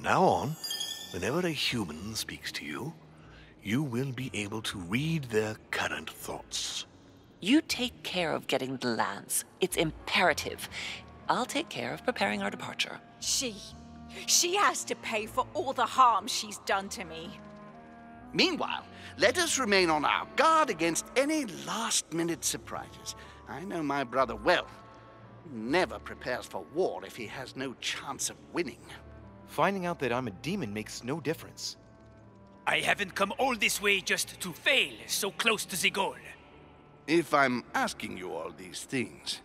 now on, whenever a human speaks to you, you will be able to read their current thoughts. You take care of getting the lands. It's imperative. I'll take care of preparing our departure. She has to pay for all the harm she's done to me. Meanwhile, let us remain on our guard against any last-minute surprises. I know my brother well. He never prepares for war if he has no chance of winning. Finding out that I'm a demon makes no difference. I haven't come all this way just to fail so close to the goal. If I'm asking you all these things,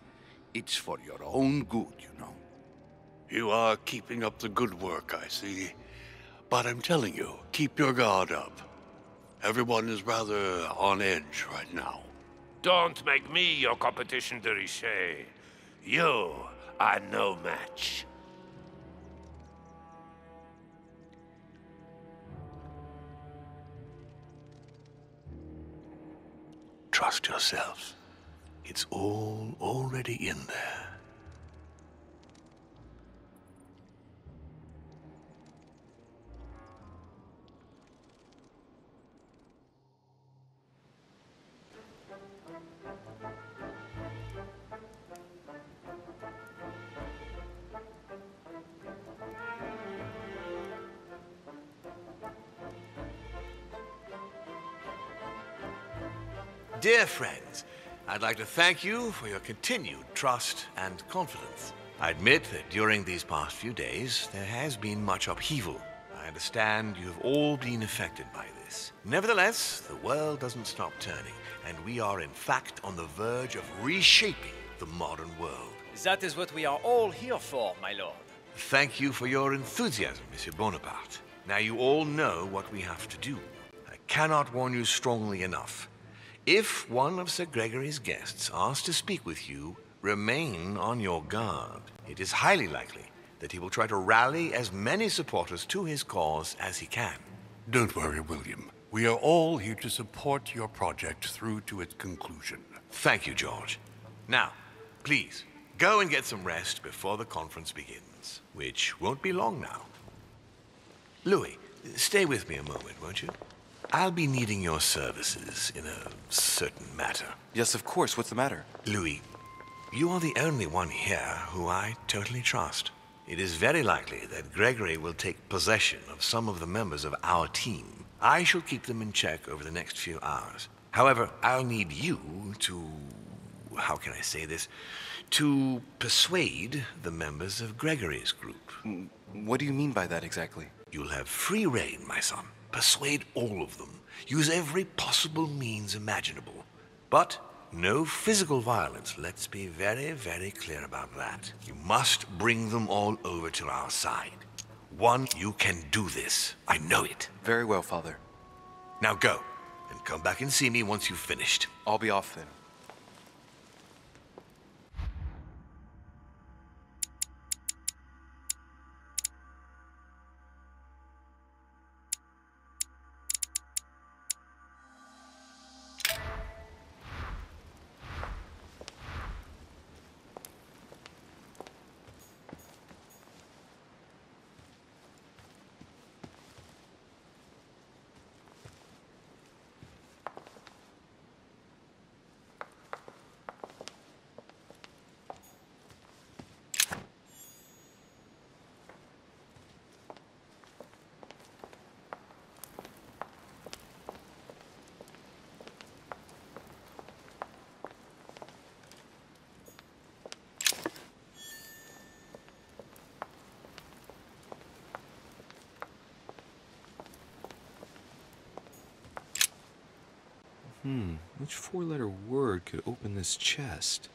it's for your own good, you know. You are keeping up the good work, I see. But I'm telling you, keep your guard up. Everyone is rather on edge right now. Don't make me your competition, de Richet. You are no match. Trust yourselves. It's all already in there. Dear friends, I'd like to thank you for your continued trust and confidence. I admit that during these past few days, there has been much upheaval. I understand you have all been affected by this. Nevertheless, the world doesn't stop turning, and we are in fact on the verge of reshaping the modern world. That is what we are all here for, my lord. Thank you for your enthusiasm, Monsieur Bonaparte. Now you all know what we have to do. I cannot warn you strongly enough. If one of Sir Gregory's guests asks to speak with you, remain on your guard. It is highly likely that he will try to rally as many supporters to his cause as he can. Don't worry, William. We are all here to support your project through to its conclusion. Thank you, George. Now, please, go and get some rest before the conference begins, which won't be long now. Louis, stay with me a moment, won't you? I'll be needing your services in a certain matter. Yes, of course. What's the matter? Louis, you are the only one here who I totally trust. It is very likely that Gregory will take possession of some of the members of our team. I shall keep them in check over the next few hours. However, I'll need you to... how can I say this? To persuade the members of Gregory's group. What do you mean by that exactly? You'll have free rein, my son. Persuade all of them. Use every possible means imaginable. But no physical violence. Let's be very, very clear about that. You must bring them all over to our side. One, you can do this. I know it. Very well, Father. Now go, and come back and see me once you've finished. I'll be off then. Which four-letter word could open this chest?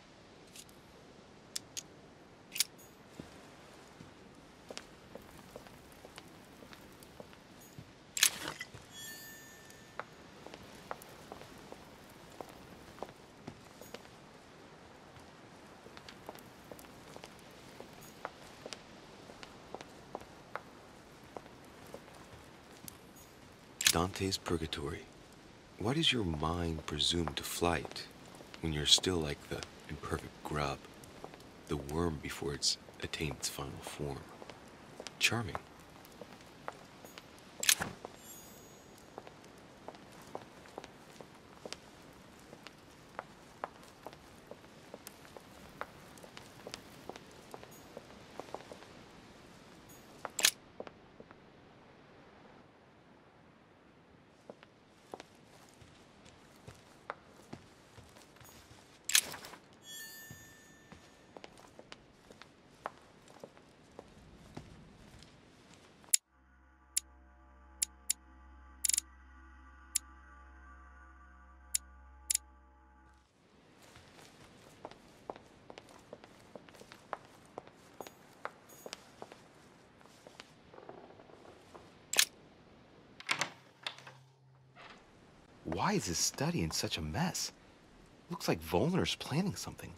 Dante's Purgatory. Why does your mind presume to flight when you're still like the imperfect grub, the worm before it's attained its final form? Charming. Why is his study in such a mess? Looks like Volner's planning something.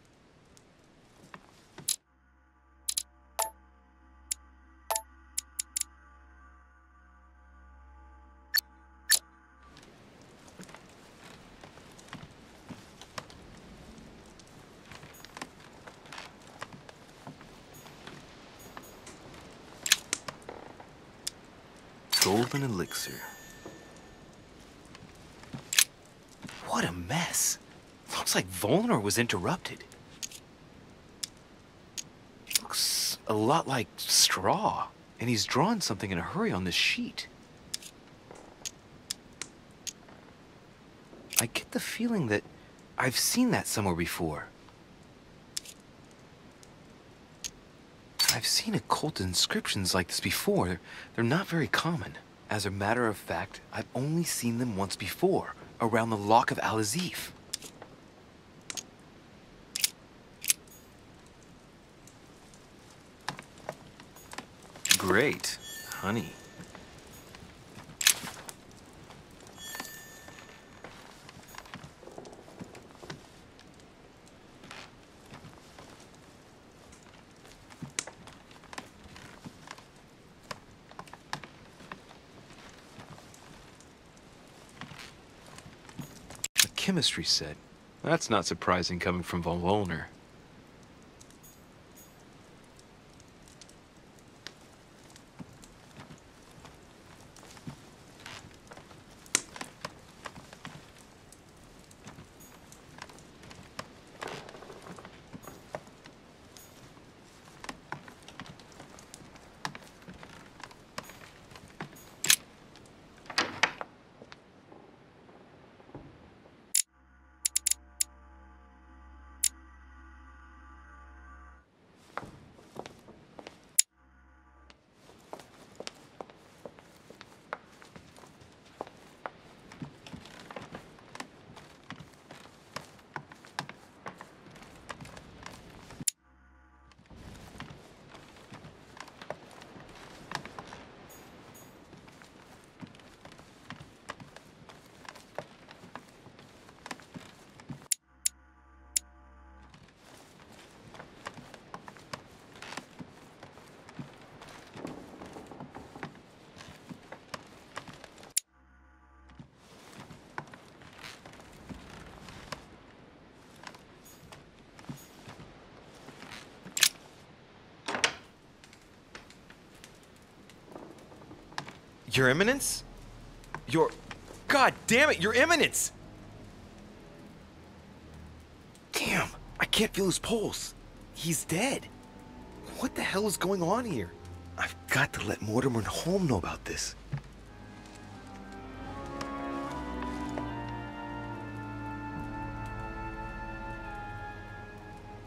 Golden elixir. What a mess. Looks like Volner was interrupted. Looks a lot like straw. And he's drawn something in a hurry on this sheet. I get the feeling that I've seen that somewhere before. I've seen occult inscriptions like this before. They're not very common. As a matter of fact, I've only seen them once before, around the Lock of Al-Azif. Great. Honey. Chemistry set. That's not surprising coming from von Volner. Your Eminence? God damn it, Your Eminence! Damn, I can't feel his pulse. He's dead. What the hell is going on here? I've got to let Mortimer and Holm know about this.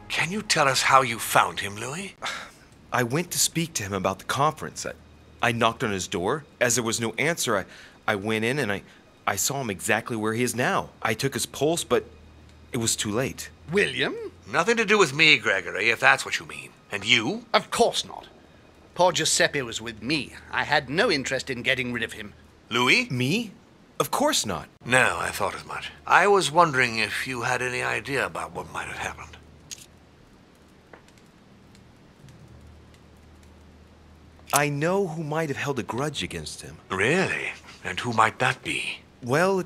Can you tell us how you found him, Louis? I went to speak to him about the conference. I knocked on his door. As there was no answer, I went in and I saw him exactly where he is now. I took his pulse, but it was too late. William? Nothing to do with me, Gregory, if that's what you mean. And you? Of course not. Poor Giuseppe was with me. I had no interest in getting rid of him. Louis? Me? Of course not. No, I thought as much. I was wondering if you had any idea about what might have happened. I know who might have held a grudge against him. Really? And who might that be? Well,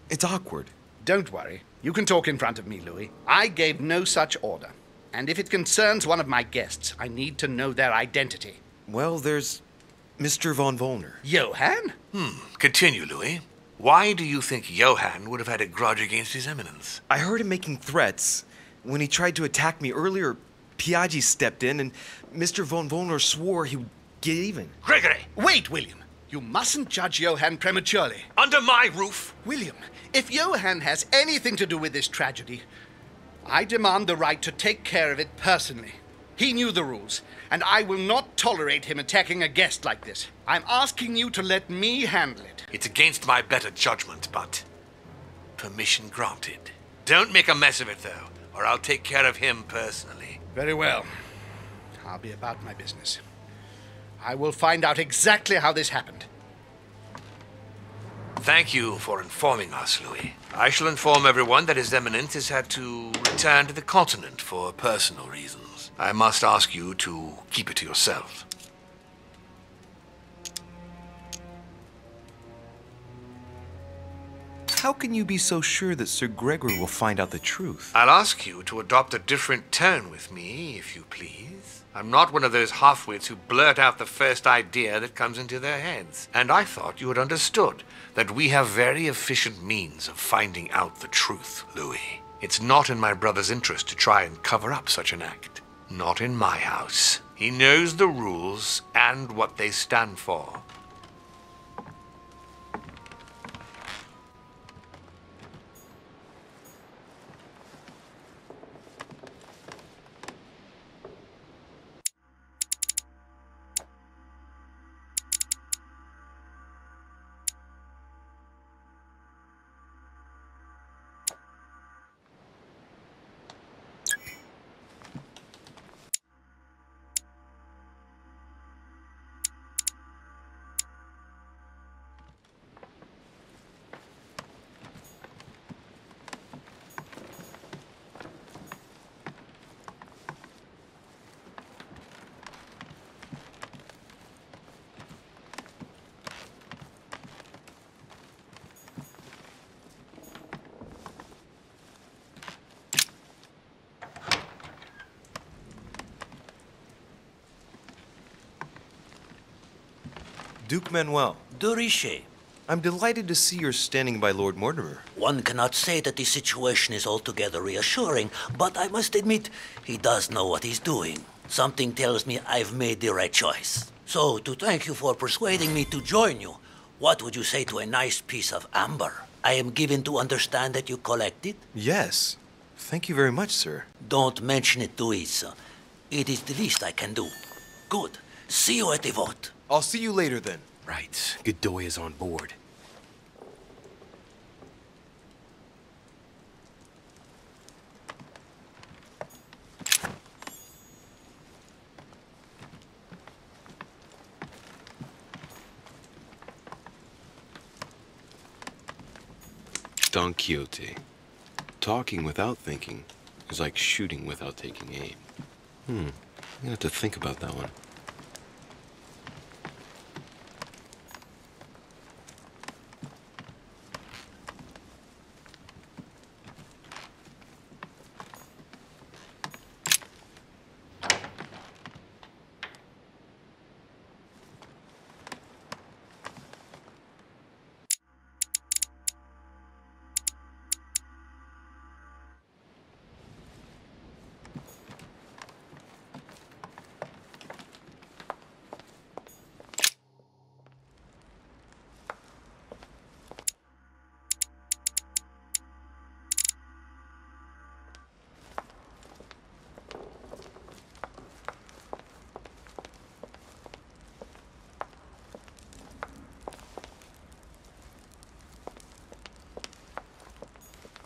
it's awkward. Don't worry. You can talk in front of me, Louis. I gave no such order. And if it concerns one of my guests, I need to know their identity. Well, there's Mr. von Volner. Johann? Continue, Louis. Why do you think Johann would have had a grudge against His Eminence? I heard him making threats. When he tried to attack me earlier, Piaggi stepped in, and Mr. von Volner swore he would get even. Gregory! Wait, William. You mustn't judge Johann prematurely. Under my roof? William, if Johann has anything to do with this tragedy, I demand the right to take care of it personally. He knew the rules, and I will not tolerate him attacking a guest like this. I'm asking you to let me handle it. It's against my better judgment, but permission granted. Don't make a mess of it, though, or I'll take care of him personally. Very well. I'll be about my business. I will find out exactly how this happened. Thank you for informing us, Louis. I shall inform everyone that His Eminence has had to return to the continent for personal reasons. I must ask you to keep it to yourself. How can you be so sure that Sir Gregory will find out the truth? I'll ask you to adopt a different tone with me, if you please. I'm not one of those half-wits who blurt out the first idea that comes into their heads. And I thought you had understood that we have very efficient means of finding out the truth, Louis. It's not in my brother's interest to try and cover up such an act. Not in my house. He knows the rules and what they stand for. Duke Manuel, De Richet. I'm delighted to see you're standing by Lord Mortimer. One cannot say that the situation is altogether reassuring, but I must admit, he does know what he's doing. Something tells me I've made the right choice. So, to thank you for persuading me to join you, what would you say to a nice piece of amber? I am given to understand that you collect it? Yes. Thank you very much, sir. Don't mention it to Isa. It is the least I can do. Good. See you at the vote. I'll see you later then. Right. Godoy is on board. Don Quixote. Talking without thinking is like shooting without taking aim. I'm gonna have to think about that one.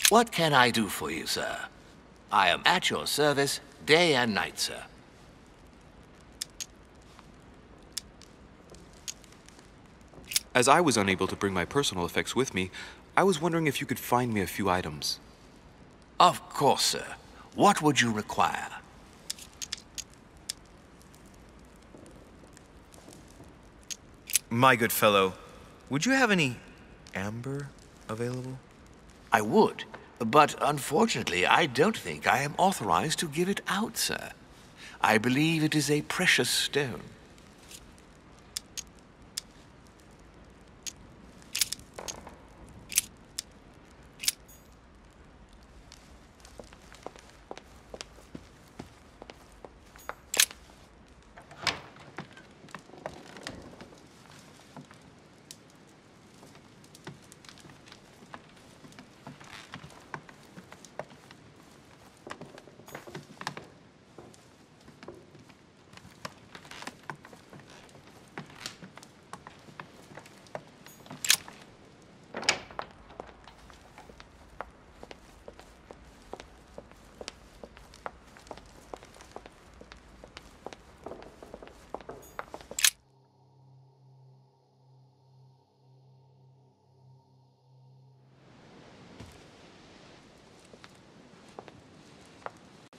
What can I do for you, sir? I am at your service day and night, sir. As I was unable to bring my personal effects with me, I was wondering if you could find me a few items. Of course, sir. What would you require? My good fellow, would you have any amber available? I would, but unfortunately, I don't think I am authorized to give it out, sir. I believe it is a precious stone.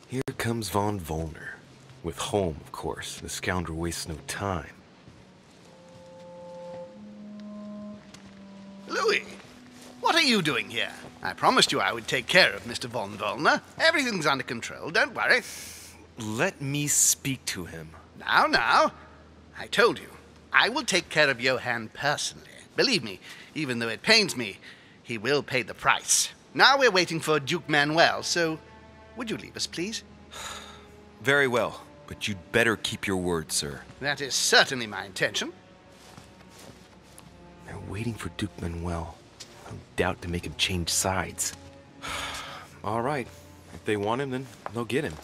Here comes von Volner. With Holm, of course. The scoundrel wastes no time. Louis, what are you doing here? I promised you I would take care of Mr. von Volner. Everything's under control, don't worry. Let me speak to him. Now. I told you, I will take care of Johann personally. Believe me, even though it pains me, he will pay the price. Now we're waiting for Duke Manuel, so would you leave us, please? Very well, but you'd better keep your word, sir. That is certainly my intention. They're waiting for Duke Manuel. No doubt to make him change sides. All right. If they want him, then they'll get him.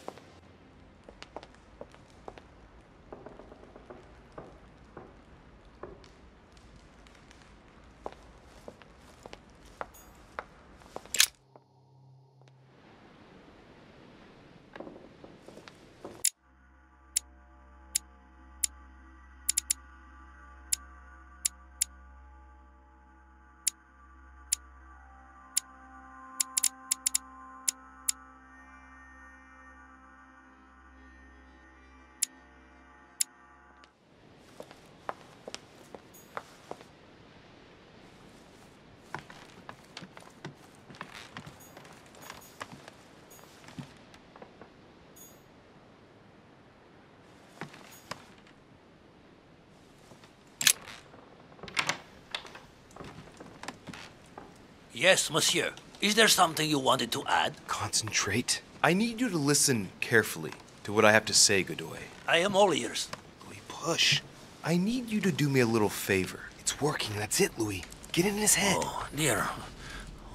Yes, monsieur. Is there something you wanted to add? Concentrate. I need you to listen carefully to what I have to say, Godoy. I am all ears. Louis, push. I need you to do me a little favor. It's working, that's it, Louis. Get in his head. Oh, dear.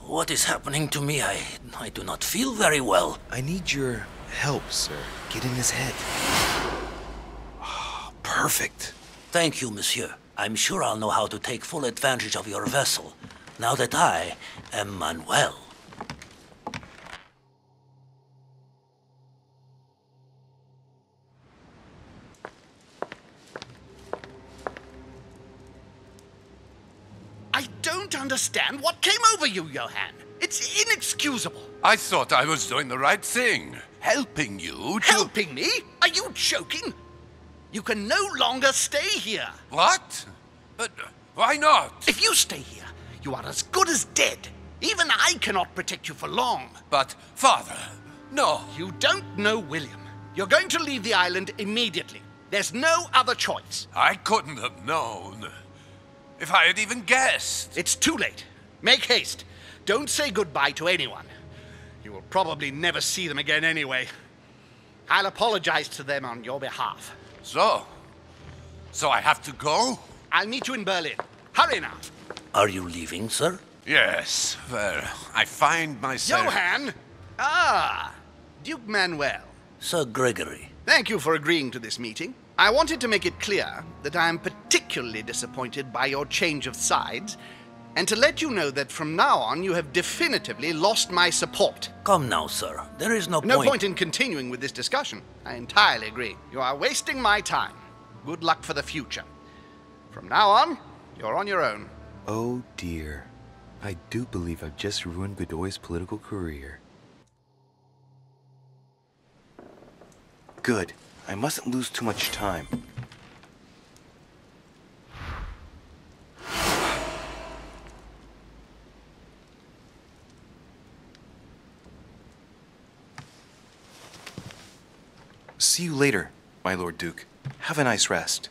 What is happening to me? I do not feel very well. I need your help, sir. Get in his head. Oh, perfect. Thank you, monsieur. I'm sure I'll know how to take full advantage of your vessel, now that I am Manuel. I don't understand what came over you, Johann. It's inexcusable. I thought I was doing the right thing. Helping you to... Helping me? Are you joking? You can no longer stay here. What? But why not? If you stay here, you are as good as dead. Even I cannot protect you for long. But, Father, no. You don't know William. You're going to leave the island immediately. There's no other choice. I couldn't have known. If I had even guessed. It's too late. Make haste. Don't say goodbye to anyone. You will probably never see them again anyway. I'll apologize to them on your behalf. So I have to go? I'll meet you in Berlin. Hurry now. Are you leaving, sir? Yes, well, I find myself... Johann! Ah, Duke Manuel. Sir Gregory. Thank you for agreeing to this meeting. I wanted to make it clear that I am particularly disappointed by your change of sides, and to let you know that from now on you have definitively lost my support. Come now, sir. There is no point... No point in continuing with this discussion. I entirely agree. You are wasting my time. Good luck for the future. From now on, you're on your own. Oh dear. I do believe I've just ruined Godoy's political career. Good. I mustn't lose too much time. See you later, my Lord Duke. Have a nice rest.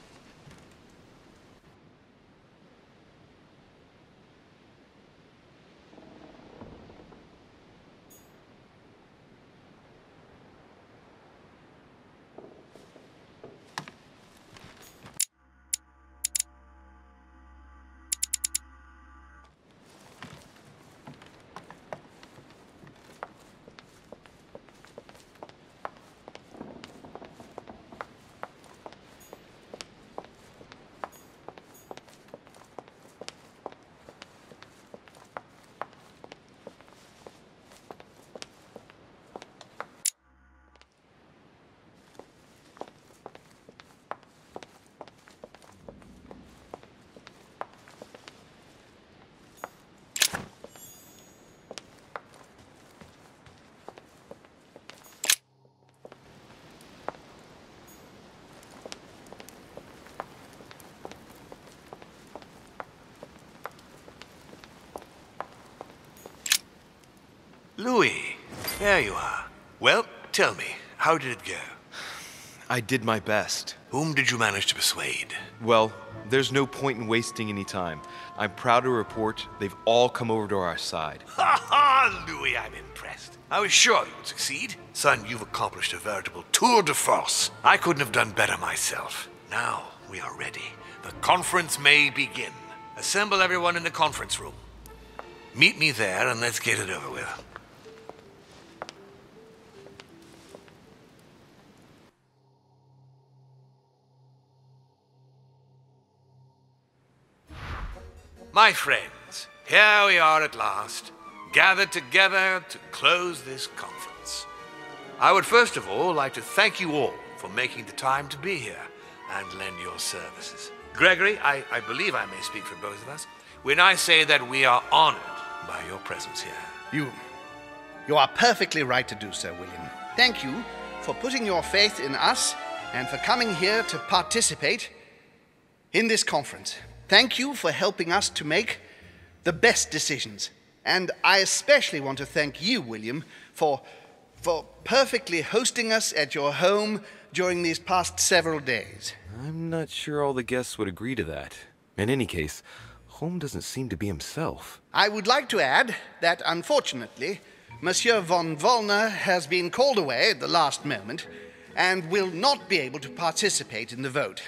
Louis, there you are. Well, tell me, how did it go? I did my best. Whom did you manage to persuade? Well, there's no point in wasting any time. I'm proud to report they've all come over to our side. Ha ha, Louis, I'm impressed. I was sure you would succeed. Son, you've accomplished a veritable tour de force. I couldn't have done better myself. Now we are ready. The conference may begin. Assemble everyone in the conference room. Meet me there and let's get it over with. My friends, here we are at last, gathered together to close this conference. I would first of all like to thank you all for making the time to be here and lend your services. Gregory, I believe I may speak for both of us when I say that we are honored by your presence here. You are perfectly right to do so, William. Thank you for putting your faith in us and for coming here to participate in this conference. Thank you for helping us to make the best decisions. And I especially want to thank you, William, for perfectly hosting us at your home during these past several days. I'm not sure all the guests would agree to that. In any case, Holm doesn't seem to be himself. I would like to add that, unfortunately, Monsieur von Wollner has been called away at the last moment and will not be able to participate in the vote.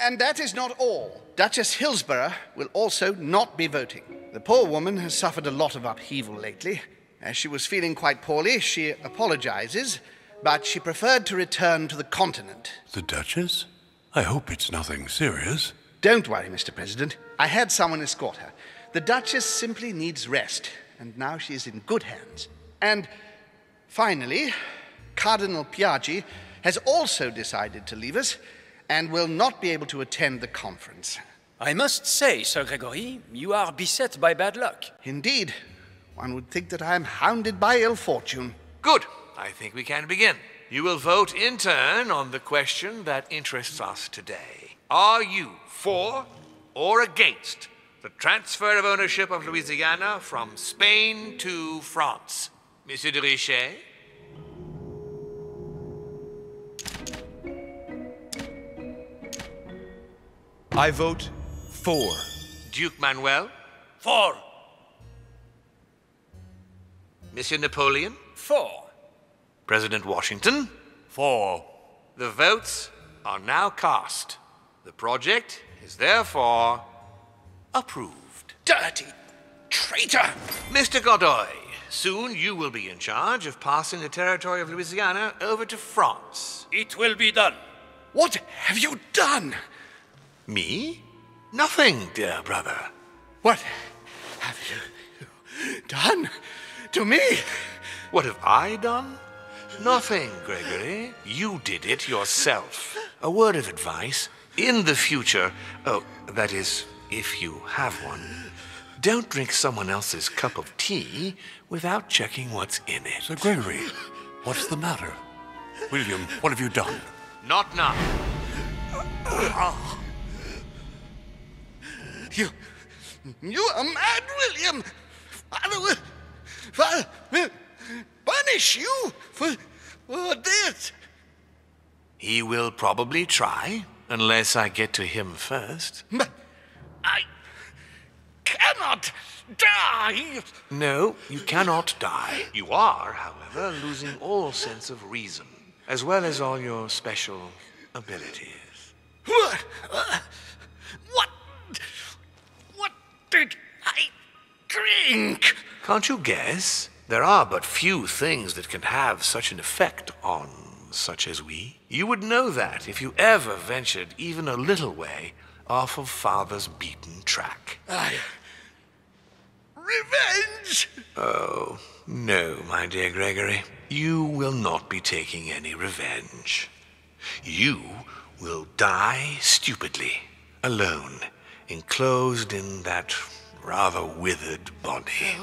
And that is not all. Duchess Hillsborough will also not be voting. The poor woman has suffered a lot of upheaval lately. As she was feeling quite poorly, she apologizes, but she preferred to return to the continent. The Duchess? I hope it's nothing serious. Don't worry, Mr. President. I had someone escort her. The Duchess simply needs rest, and now she is in good hands. And finally, Cardinal Piaggi has also decided to leave us and will not be able to attend the conference. I must say, Sir Gregory, you are beset by bad luck. Indeed. One would think that I am hounded by ill fortune. Good. I think we can begin. You will vote in turn on the question that interests us today. Are you for or against the transfer of ownership of Louisiana from Spain to France? Monsieur de Richet? I vote for. Duke Manuel? For. Monsieur Napoleon? For. President Washington? For. The votes are now cast. The project is therefore approved. Dirty traitor! Mr. Godoy, soon you will be in charge of passing the territory of Louisiana over to France. It will be done. What have you done? Me? Nothing, dear brother. What have you done to me? What have I done? Nothing, Gregory. You did it yourself. A word of advice. In the future, that is, if you have one, don't drink someone else's cup of tea without checking what's in it. Sir Gregory, what's the matter? William, what have you done? Not now. You are mad, William. Father will punish you for this. He will probably try, unless I get to him first. But I cannot die. No, you cannot die. You are, however, losing all sense of reason, as well as all your special abilities. What did I drink? Can't you guess? There are but few things that can have such an effect on such as we. You would know that if you ever ventured even a little way off of Father's beaten track. Revenge! Oh, no, my dear Gregory. You will not be taking any revenge. You will die stupidly, alone, enclosed in that rather withered body.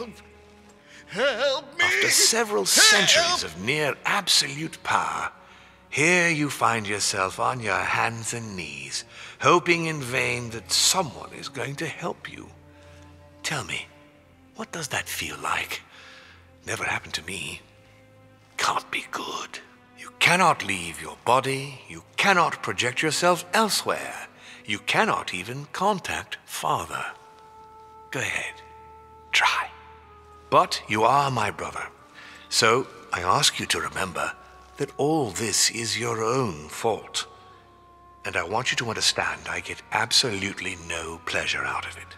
Help me! After several centuries of near absolute power, here you find yourself on your hands and knees, hoping in vain that someone is going to help you. Tell me, what does that feel like? Never happened to me. Can't be good. You cannot leave your body. You cannot project yourself elsewhere. You cannot even contact Father. Go ahead. Try. But you are my brother. So I ask you to remember that all this is your own fault. And I want you to understand I get absolutely no pleasure out of it.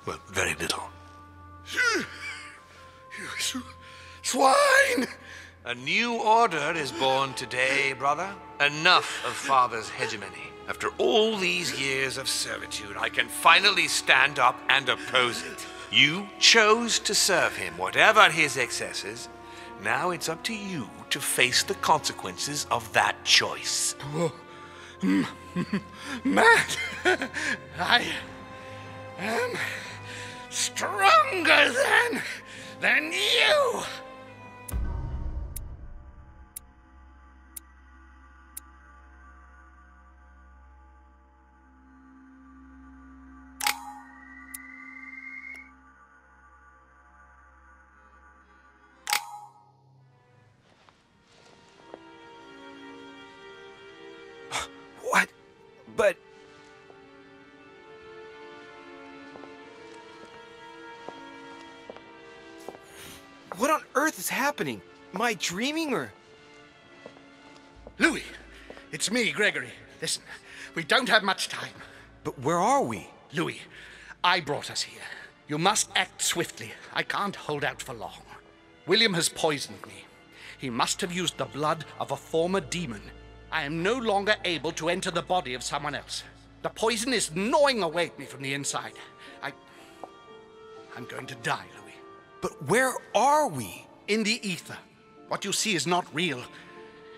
Well, very little. You swine! A new order is born today, brother. Enough of Father's hegemony. After all these years of servitude, I can finally stand up and oppose it. You chose to serve him, whatever his excesses. Now it's up to you to face the consequences of that choice. Matt, I am stronger than you! What? But... What on earth is happening? Am I dreaming or... Louis, it's me, Gregory. Listen, we don't have much time. But where are we? Louis, I brought us here. You must act swiftly. I can't hold out for long. William has poisoned me. He must have used the blood of a former demon. I am no longer able to enter the body of someone else. The poison is gnawing away at me from the inside. I'm going to die, Louis. But where are we? In the ether. What you see is not real.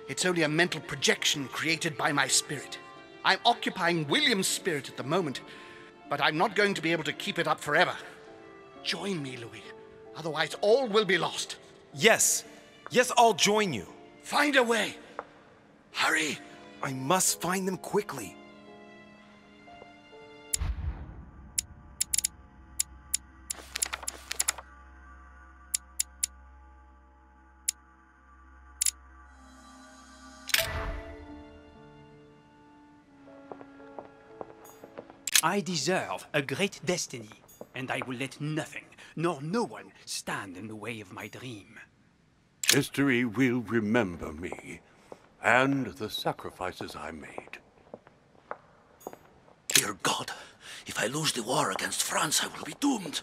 It's only a mental projection created by my spirit. I'm occupying William's spirit at the moment, but I'm not going to be able to keep it up forever. Join me, Louis. Otherwise, all will be lost. Yes. Yes, I'll join you. Find a way. Hurry. I must find them quickly. I deserve a great destiny, and I will let nothing, nor no one, stand in the way of my dream. History will remember me and the sacrifices I made. Dear God, if I lose the war against France, I will be doomed.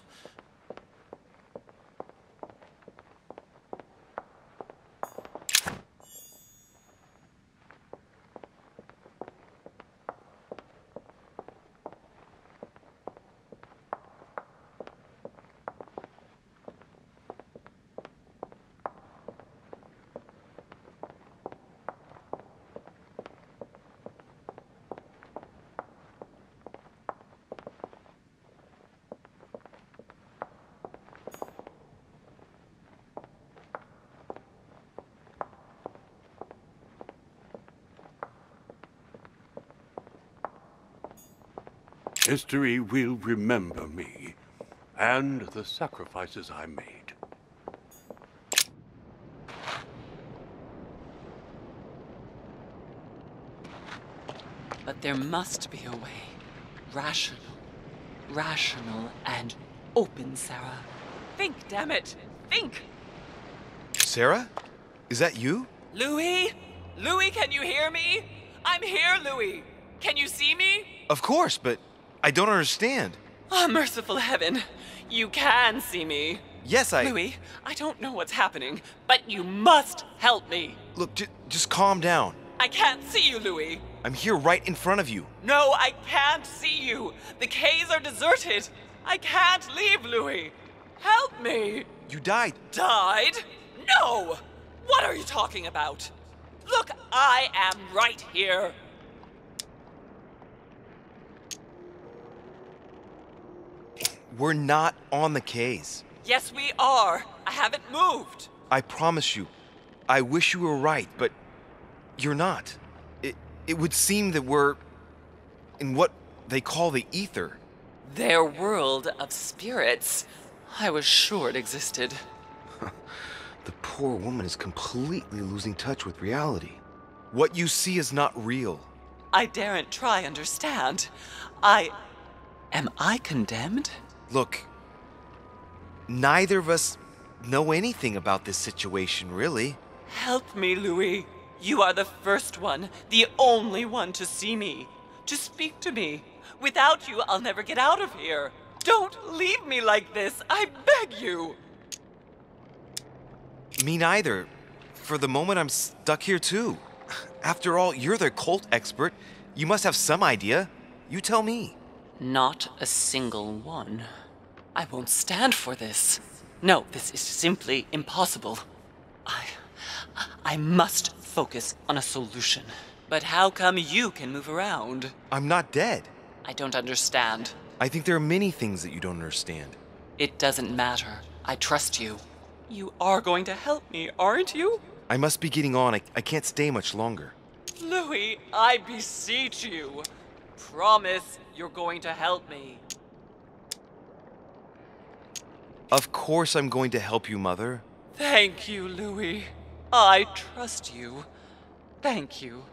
History will remember me and the sacrifices I made. But there must be a way. Rational. Rational and open, Sarah. Think, damn it. Think! Sarah? Is that you? Louis? Louis, can you hear me? I'm here, Louis. Can you see me? Of course, but I don't understand. Oh, merciful heaven. You can see me. Yes, Louis, I don't know what's happening, but you must help me. Look, just calm down. I can't see you, Louis. I'm here right in front of you. No, I can't see you. The caves are deserted. I can't leave, Louis. Help me. You died. Died? No! What are you talking about? Look, I am right here. We're not on the case. Yes, we are. I haven't moved. I promise you. I wish you were right, but you're not. It would seem that we're in what they call the ether. Their world of spirits. I was sure it existed. The poor woman is completely losing touch with reality. What you see is not real. I daren't try understand. Am I condemned? Look, neither of us know anything about this situation, really. Help me, Louis. You are the first one, the only one to see me, to speak to me. Without you, I'll never get out of here. Don't leave me like this, I beg you. Me neither. For the moment, I'm stuck here too. After all, you're the cult expert. You must have some idea. You tell me. Not a single one. I won't stand for this. No, this is simply impossible. I must focus on a solution. But how come you can move around? I'm not dead. I don't understand. I think there are many things that you don't understand. It doesn't matter. I trust you. You are going to help me, aren't you? I must be getting on. I can't stay much longer. Louis, I beseech you. Promise you're going to help me. Of course I'm going to help you, Mother. Thank you, Louis. I trust you. Thank you.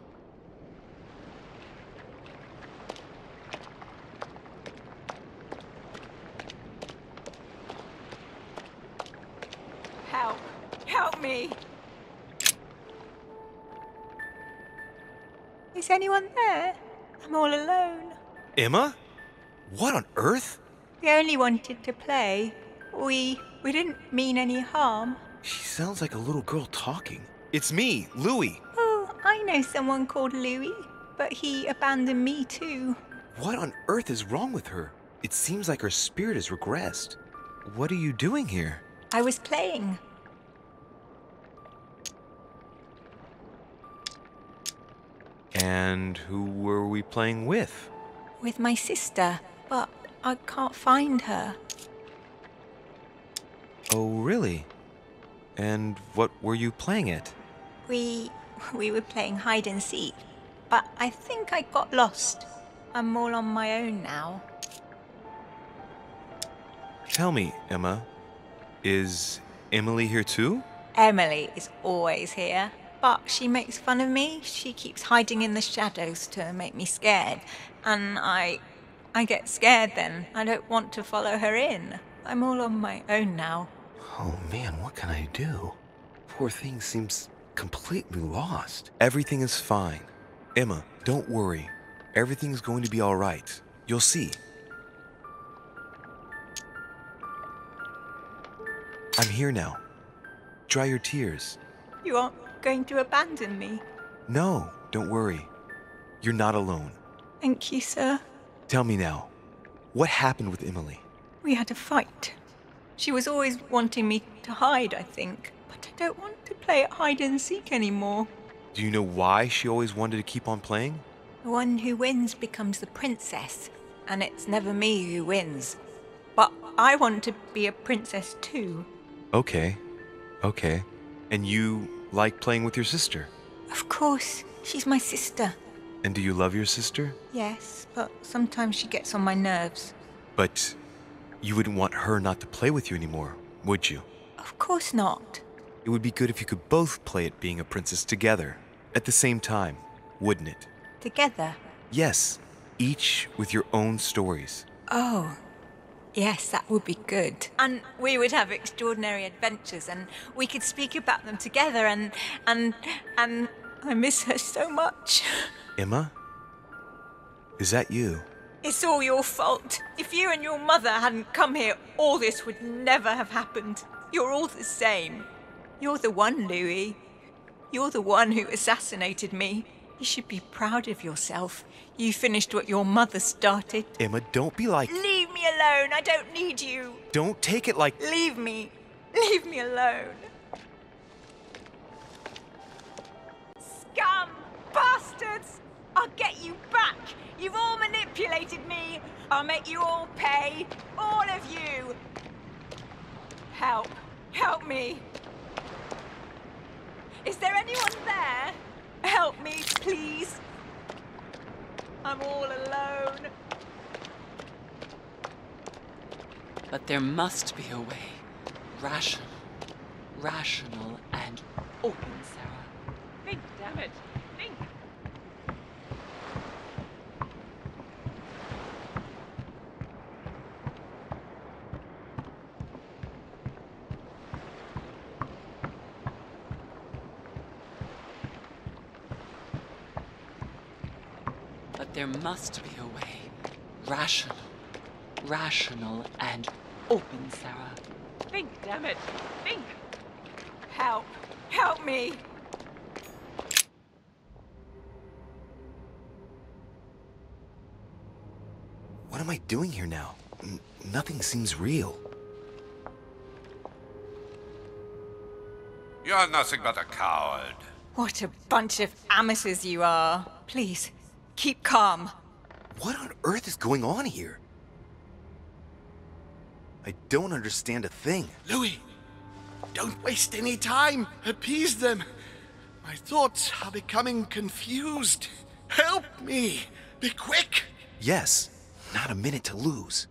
Help! Help me! Is anyone there? I'm all alone. Emma? What on earth? We only wanted to play. We didn't mean any harm. She sounds like a little girl talking. It's me, Louis. Oh, I know someone called Louis, but he abandoned me too. What on earth is wrong with her? It seems like her spirit has regressed. What are you doing here? I was playing. And who were we playing with? With my sister, but I can't find her. Oh, really? And what were you playing at? We were playing hide and seek, but I think I got lost. I'm all on my own now. Tell me, Emma, is Emily here too? Emily is always here, but she makes fun of me. She keeps hiding in the shadows to make me scared, and I get scared then. I don't want to follow her in. I'm all on my own now. Oh man, what can I do? Poor thing seems completely lost. Everything is fine. Emma, don't worry. Everything's going to be all right. You'll see. I'm here now. Dry your tears. You aren't going to abandon me? No, don't worry. You're not alone. Thank you, sir. Tell me now, what happened with Emily? We had a fight. She was always wanting me to hide, I think. But I don't want to play at hide and seek anymore. Do you know why she always wanted to keep on playing? The one who wins becomes the princess, and it's never me who wins. But I want to be a princess too. Okay. And you like playing with your sister? Of course, she's my sister. And do you love your sister? Yes, but sometimes she gets on my nerves. But you wouldn't want her not to play with you anymore, would you? Of course not. It would be good if you could both play at being a princess together, at the same time, wouldn't it? Together? Yes, each with your own stories. Oh, yes, that would be good. And we would have extraordinary adventures, and we could speak about them together, and I miss her so much. Emma? Is that you? It's all your fault. If you and your mother hadn't come here, all this would never have happened. You're all the same. You're the one, Louis. You're the one who assassinated me. You should be proud of yourself. You finished what your mother started. Emma, don't be like... Leave me alone. I don't need you. Don't take it like... Leave me. Leave me alone. Scum! Bastards! I'll get you back. You've all manipulated me. I'll make you all pay. All of you. Help. Help me. Is there anyone there? Help me, please. I'm all alone. But there must be a way. Rational. rational, and open, Sarah. Think, damn it! Think! But there must be a way. Rational, and open, Sarah. Think, damn it! Think! Help! Help me! What am I doing here now? Nothing seems real. You're nothing but a coward. What a bunch of amateurs you are. Please, keep calm. What on earth is going on here? I don't understand a thing. Louis, don't waste any time. Appease them. My thoughts are becoming confused. Help me. Be quick. Yes, not a minute to lose.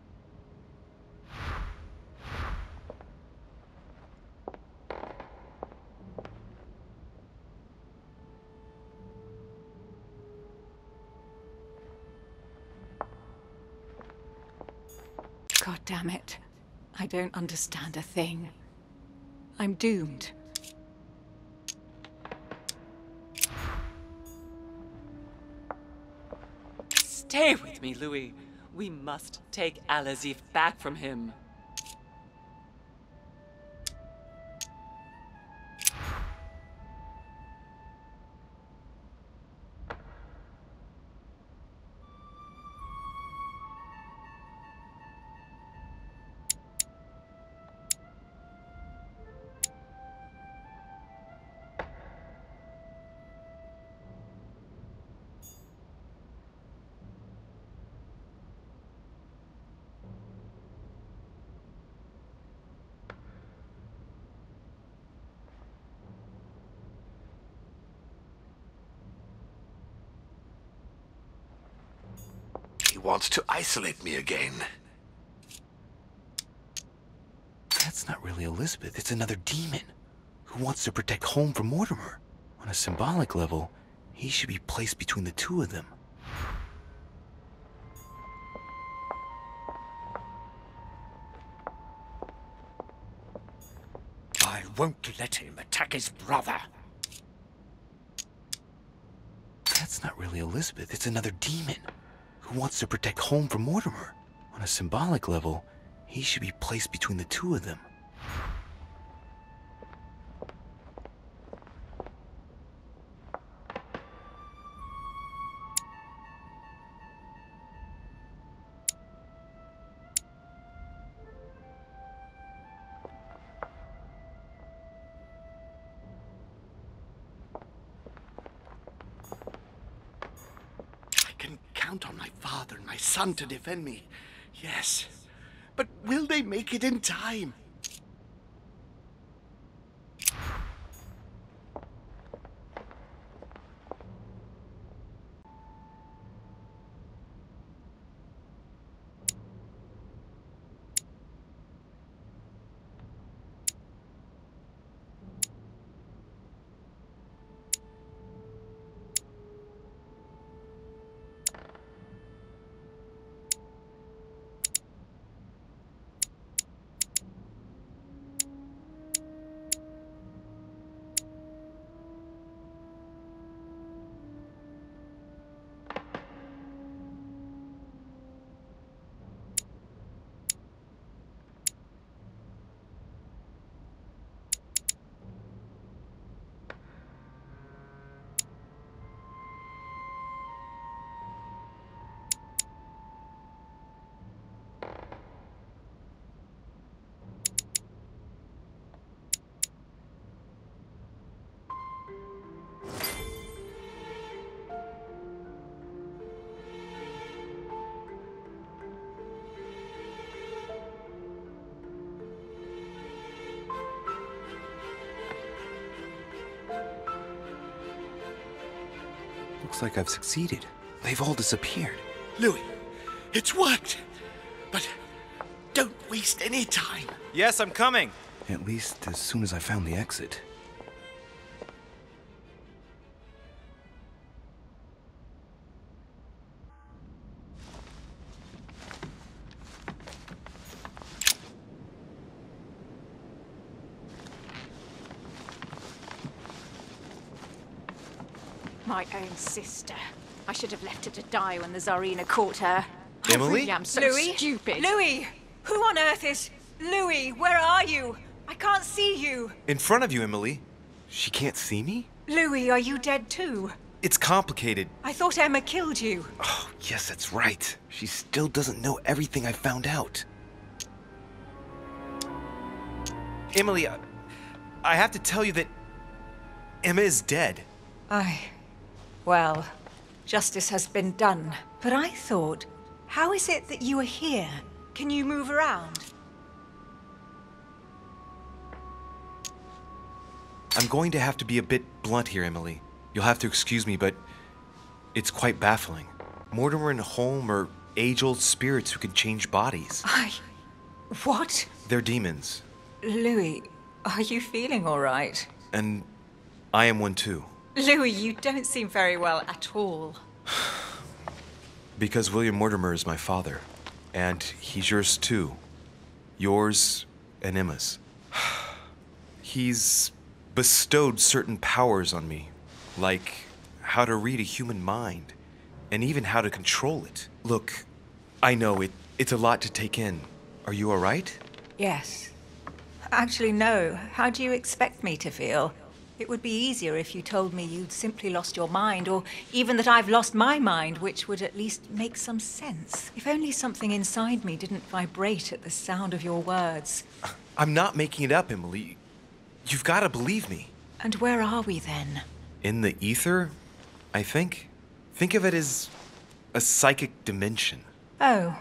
God damn it. I don't understand a thing. I'm doomed. Stay with me, Louis. We must take Al-Azif back from him. He wants to isolate me again. That's not really Elizabeth, it's another demon who wants to protect home from Mortimer. On a symbolic level, he should be placed between the two of them. I won't let him attack his brother. That's not really Elizabeth, it's another demon who wants to protect home from Mortimer. On a symbolic level, he should be placed between the two of them. Count on my father and my son to defend me. Yes. But will they make it in time? Looks like I've succeeded. They've all disappeared. Louis, it's worked. But don't waste any time. Yes, I'm coming. At least as soon as I found the exit. My own sister. I should have left her to die when the Tsarina caught her. Emily? I really am so stupid. Louis! Who on earth is... Louis, where are you? I can't see you. In front of you, Emily. She can't see me? Louis, are you dead too? It's complicated. I thought Emma killed you. Oh, yes, that's right. She still doesn't know everything I found out. Emily, I have to tell you that Emma is dead. Well, justice has been done. But I thought, how is it that you are here? Can you move around? I'm going to have to be a bit blunt here, Emily. You'll have to excuse me, but it's quite baffling. Mortimer and Holm are age-old spirits who can change bodies. What? They're demons. Louis, are you feeling all right? And I am one too. Louis, you don't seem very well at all. Because William Mortimer is my father. And he's yours too. Yours and Emma's. He's bestowed certain powers on me. Like how to read a human mind. And even how to control it. Look, I know it's a lot to take in. Are you alright? Yes. Actually, no. How do you expect me to feel? It would be easier if you told me you'd simply lost your mind, or even that I've lost my mind, which would at least make some sense. If only something inside me didn't vibrate at the sound of your words. I'm not making it up, Emily. You've got to believe me. And where are we then? In the ether, I think. Think of it as a psychic dimension. Oh,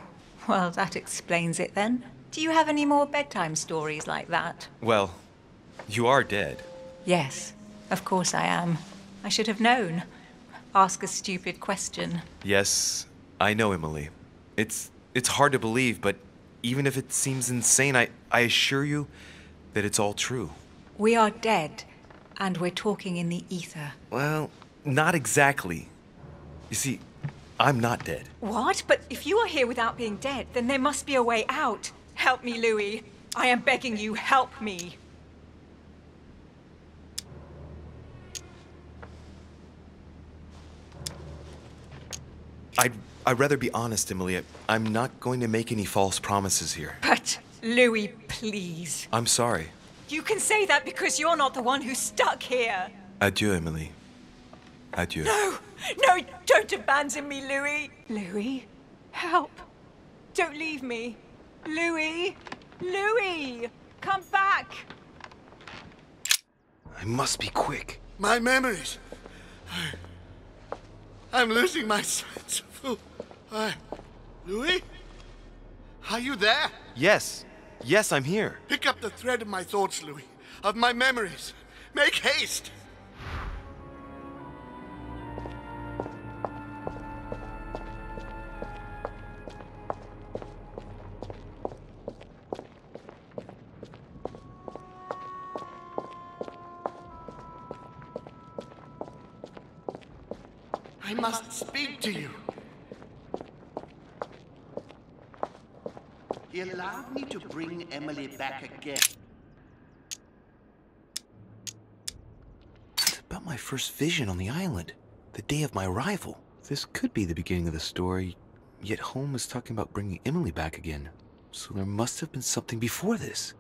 well, that explains it then. Do you have any more bedtime stories like that? Well, you are dead. Yes, of course I am. I should have known. Ask a stupid question. Yes, I know, Emily. It's hard to believe, but even if it seems insane, I assure you that it's all true. We are dead, and we're talking in the ether. Well, not exactly. You see, I'm not dead. What? But if you are here without being dead, then there must be a way out. Help me, Louis. I am begging you, help me. I'd rather be honest, Emily. I'm not going to make any false promises here. But, Louis, please. I'm sorry. You can say that because you're not the one who's stuck here. Adieu, Emily. Adieu. No, don't abandon me, Louis. Louis, help. Don't leave me. Louis, come back. I must be quick. My memories. I'm losing my sense of who Louis? Are you there? Yes, I'm here. Pick up the thread of my thoughts, Louis. Of my memories. Make haste! I must speak to you. He allowed me to bring Emily back again. It's about my first vision on the island, the day of my arrival. This could be the beginning of the story, yet Holm was talking about bringing Emily back again. So there must have been something before this.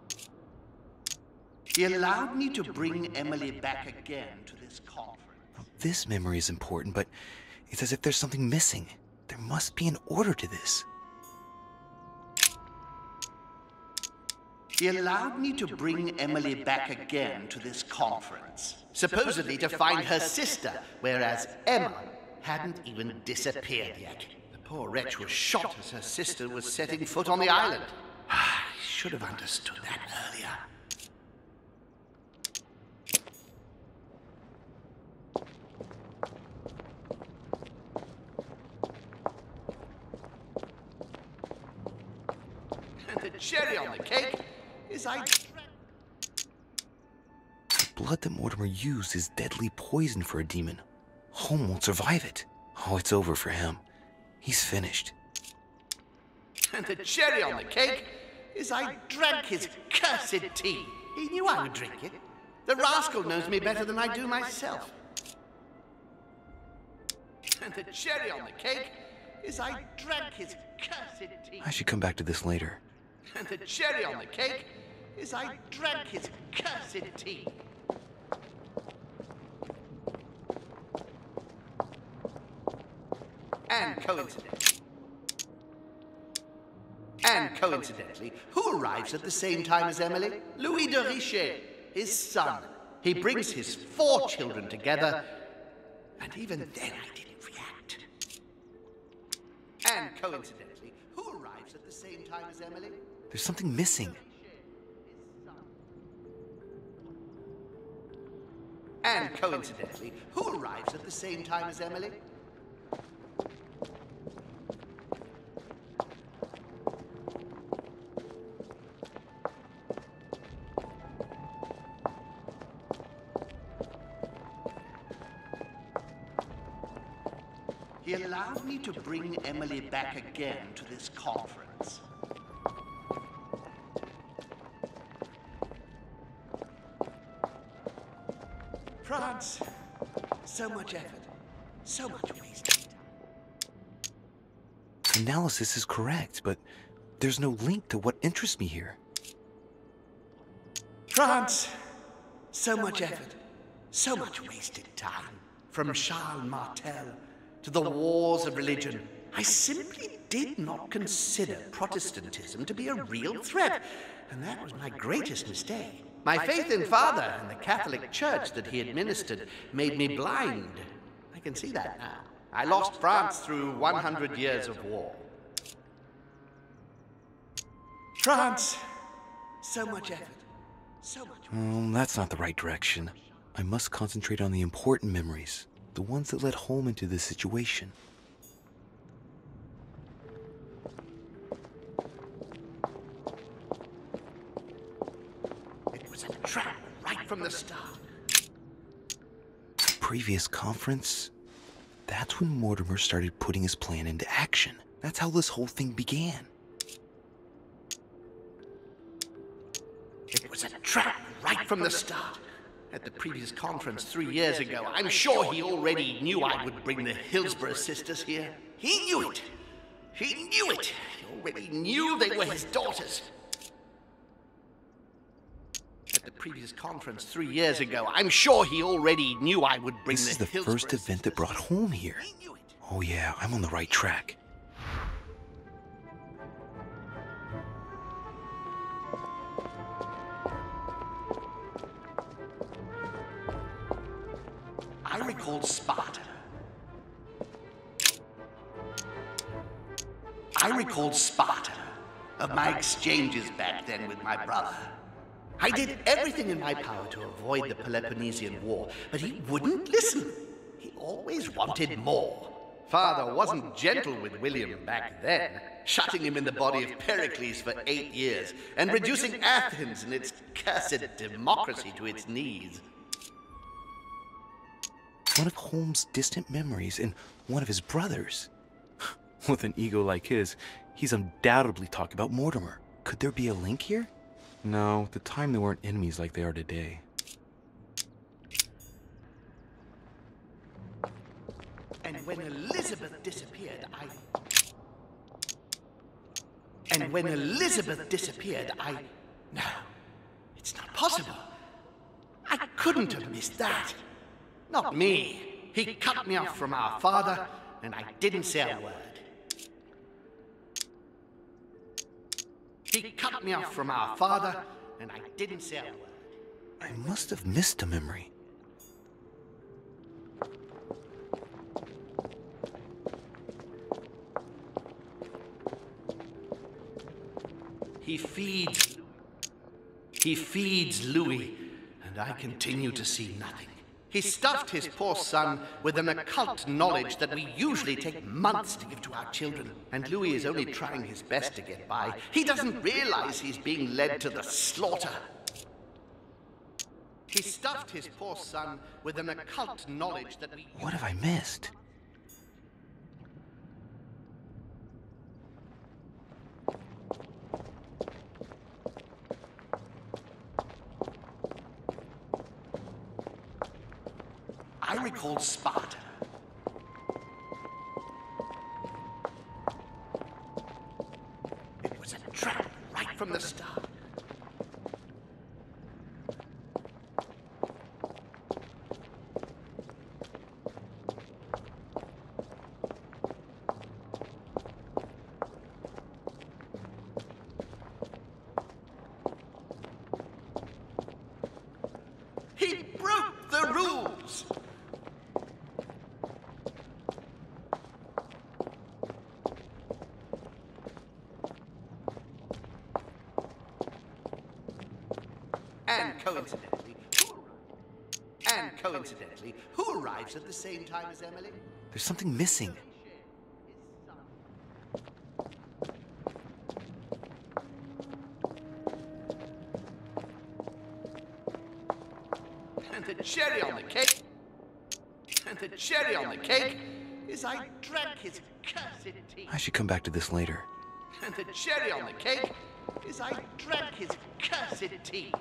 He allowed me to bring Emily back again to this conference. This memory is important, but it's as if there's something missing. There must be an order to this. He allowed me to bring Emily back again to this conference, supposedly to find her sister, whereas Emma hadn't even disappeared yet. The poor wretch was shot as her sister was setting foot on the island. I should have understood that earlier. And the cherry on the cake is I blood that Mortimer used is deadly poison for a demon. Holm won't survive it. Oh, it's over for him. He's finished. And the cherry on the cake is I drank his cursed tea. He knew I would drink it. The rascal knows me better than I do myself. And the cherry on the cake is I drank his cursed tea. I should come back to this later. And the cherry on the cake is I drank his cursed tea. And coincidentally, who arrives at the same time as Emily? Louis de Richet, his son. He brings his 4 children together, and even then I didn't react. And coincidentally, who arrives at the same time as Emily? There's something missing. And coincidentally, who arrives at the same time as Emily? He allowed me to bring Emily back again to this conference. France, so much effort, so much wasted time. Analysis is correct, but there's no link to what interests me here. France, so much effort, so much wasted time. From Charles Martel to the wars of religion, I simply did not consider Protestantism to be a real threat, and that was my greatest mistake. My faith in Father and the Catholic Church that he administered made me blind. I can see that now. I lost France through 100 years of war. France, so much effort, so much... That's not the right direction. I must concentrate on the important memories, the ones that led Holm into this situation. It was a trap right from the start. Previous conference? That's when Mortimer started putting his plan into action. That's how this whole thing began. It was a trap right from the start. At the previous conference 3 years ago, I'm sure he already knew I would bring the Hillsborough sisters here. He knew it. He knew it. He already knew they were his daughters. At the previous conference 3 years ago, I'm sure he already knew I would bring This is the Hillsborough first event that brought Holm here. Oh yeah, I'm on the right track. I recalled Sparta. I recalled Sparta of my exchanges back then with my brother. I did everything in my power to avoid the Peloponnesian War, but he wouldn't listen. He always wanted more. Father wasn't gentle with William back then, shutting him in the body of Pericles for 8 years and reducing Athens and its cursed democracy to its knees. One of Holmes' distant memories and one of his brothers. With an ego like his, he's undoubtedly talking about Mortimer. Could there be a link here? No, at the time they weren't enemies like they are today. And when Elizabeth disappeared, No, it's not possible. I couldn't have missed that. Not me. He cut me off from our father, and I didn't say a word. He cut me off from our father, and I didn't say a word. I must have missed a memory. He feeds Louis, and I continue to see nothing. He stuffed his poor son with an occult knowledge that we usually take months to give to our children, and Louis is only trying his best to get by. He doesn't realize he's being led to the slaughter. He stuffed his poor son with an occult knowledge that we... What have I missed? I recalled Sparta. It was a trap right from the start. He broke the rules! Coincidentally, who arrives at the same time as Emily? There's something missing. And the cherry on the cake... And the cherry on the cake is I drank his cursed tea. I should come back to this later. And the cherry on the cake is I drank his cursed tea.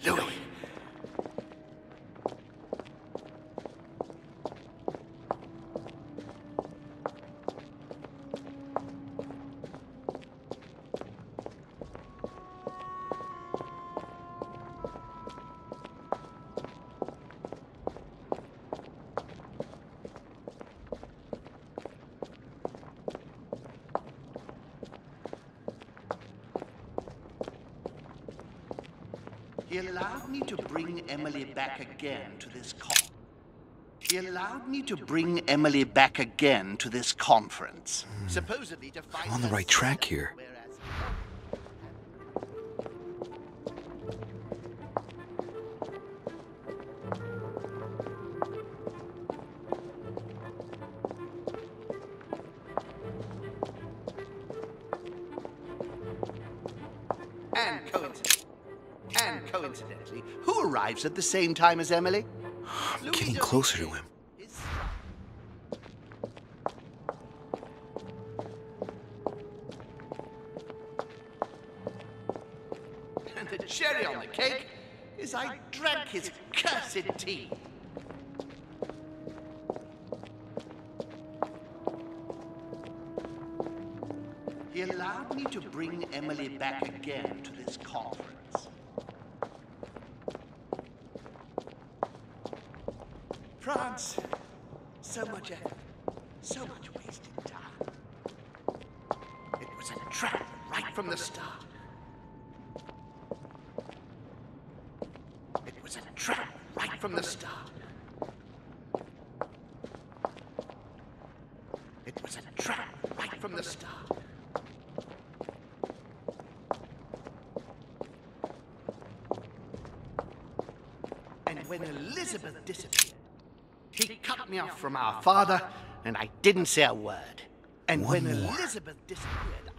Louis! He allowed me to bring Emily back again to this conference. He allowed me to bring Emily back again to this conference. Supposedly to find I'm on the right track here. And coincidentally, who arrives at the same time as Emily? I'm getting closer to him. And the cherry on the cake is I drank his cursed tea. He allowed me to bring Emily back again to this conference. France, so much effort, so much wasted time. It was a trap right from the start. It was a trap right from the start. It was a trap right from the start. And when Elizabeth disappeared, he cut me off from our father, and I didn't say a word. And when Elizabeth disappeared,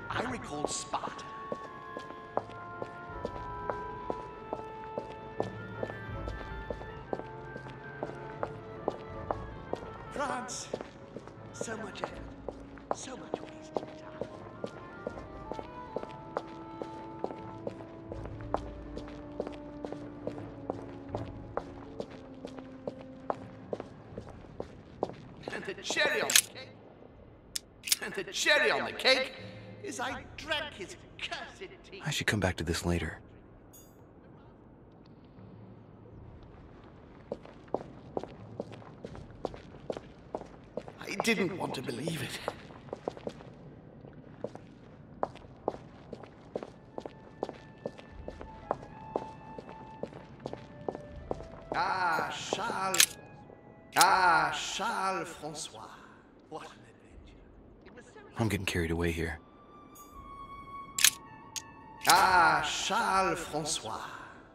I recalled Sparta. France, so much effort, so much wasted time. And the cherry on the cake, and the cherry on the cake is I drank his cursed tea. I should come back to this later. didn't want to believe it. Charles Francois. What an adventure. I'm getting carried away here. Charles Francois.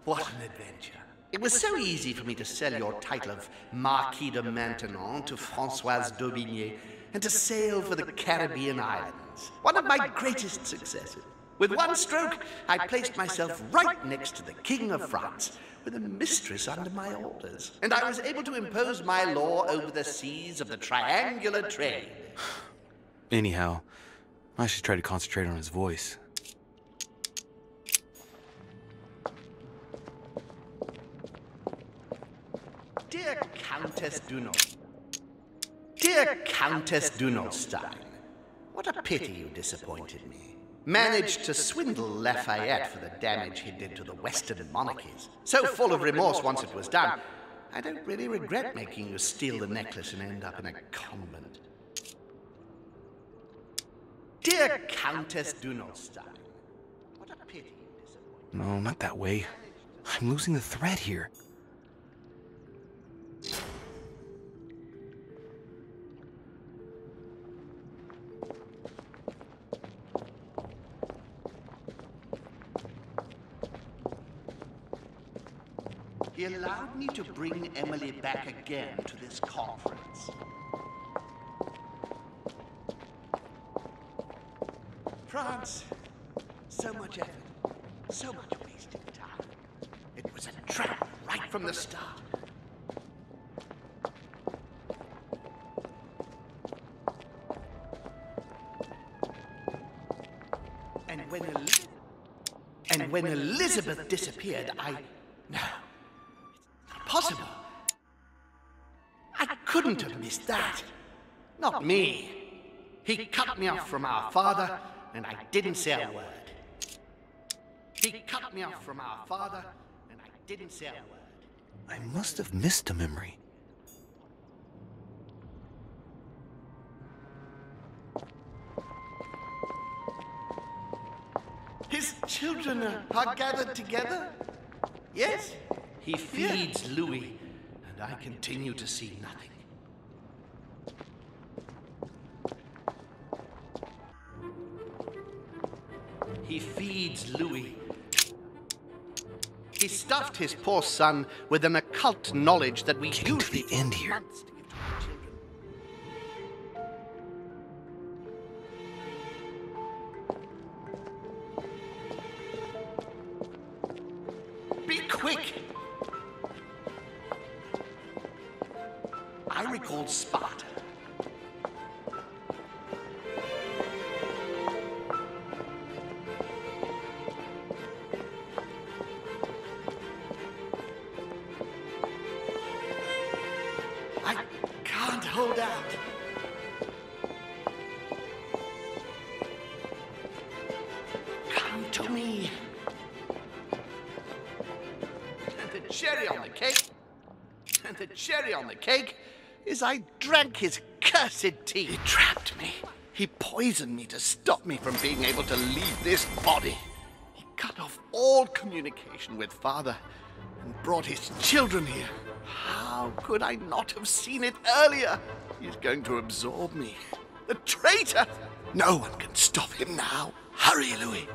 What an adventure. It was so easy for me to sell your title of Marquis de Maintenon to Françoise d'Aubigné and to sail for the Caribbean islands. One of my greatest successes. With one stroke, I placed myself right next to the King of France, with a mistress under my orders. And I was able to impose my law over the seas of the triangular trade. Anyhow, I should try to concentrate on his voice. Dear Countess Dunot. Dear Countess Dunotstein, what a pity you disappointed me. Managed to swindle Lafayette for the damage he did to the Western monarchies. So full of remorse once it was done, I don't really regret making you steal the necklace and end up in a convent. Dear Countess Dunotstein, what a pity you disappointed me. No, not that way. I'm losing the thread here. He allowed me to bring Emily back again to this conference. France, so much effort, so much wasted time. It was a trap right from the start. And when Elizabeth disappeared, No. Possible. I couldn't have missed that. Not me. He cut me off from our father, and I didn't say a word. He cut me off from our father, and I didn't say a word. I must have missed a memory. His children are gathered together? Yes? He feeds Louis, and I continue to see nothing. He feeds Louis. He stuffed his poor son with an occult knowledge that we Getting to the end here. months to give to our children. Be quick! I recall Sparta. I can't hold out. Come to me. And the cherry on the cake. And the cherry on the cake is I drank his cursed tea. He trapped me. He poisoned me to stop me from being able to leave this body. He cut off all communication with Father and brought his children here. How could I not have seen it earlier? He's going to absorb me. The traitor! No one can stop him now. Hurry, Louis.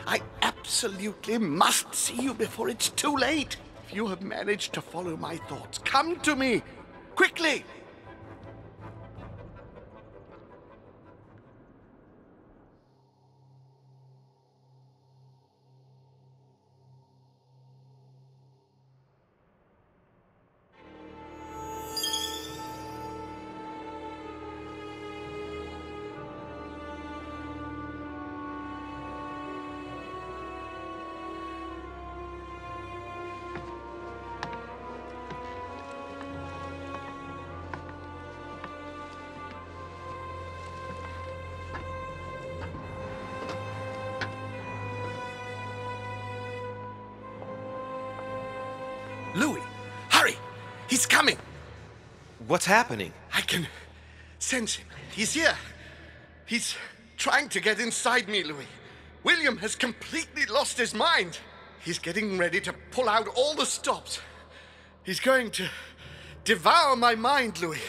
I absolutely must see you before it's too late. If you have managed to follow my thoughts, come to me. Quickly! Louis, hurry! He's coming! What's happening? I can sense him. He's here. He's trying to get inside me, Louis. William has completely lost his mind. He's getting ready to pull out all the stops. He's going to devour my mind, Louis.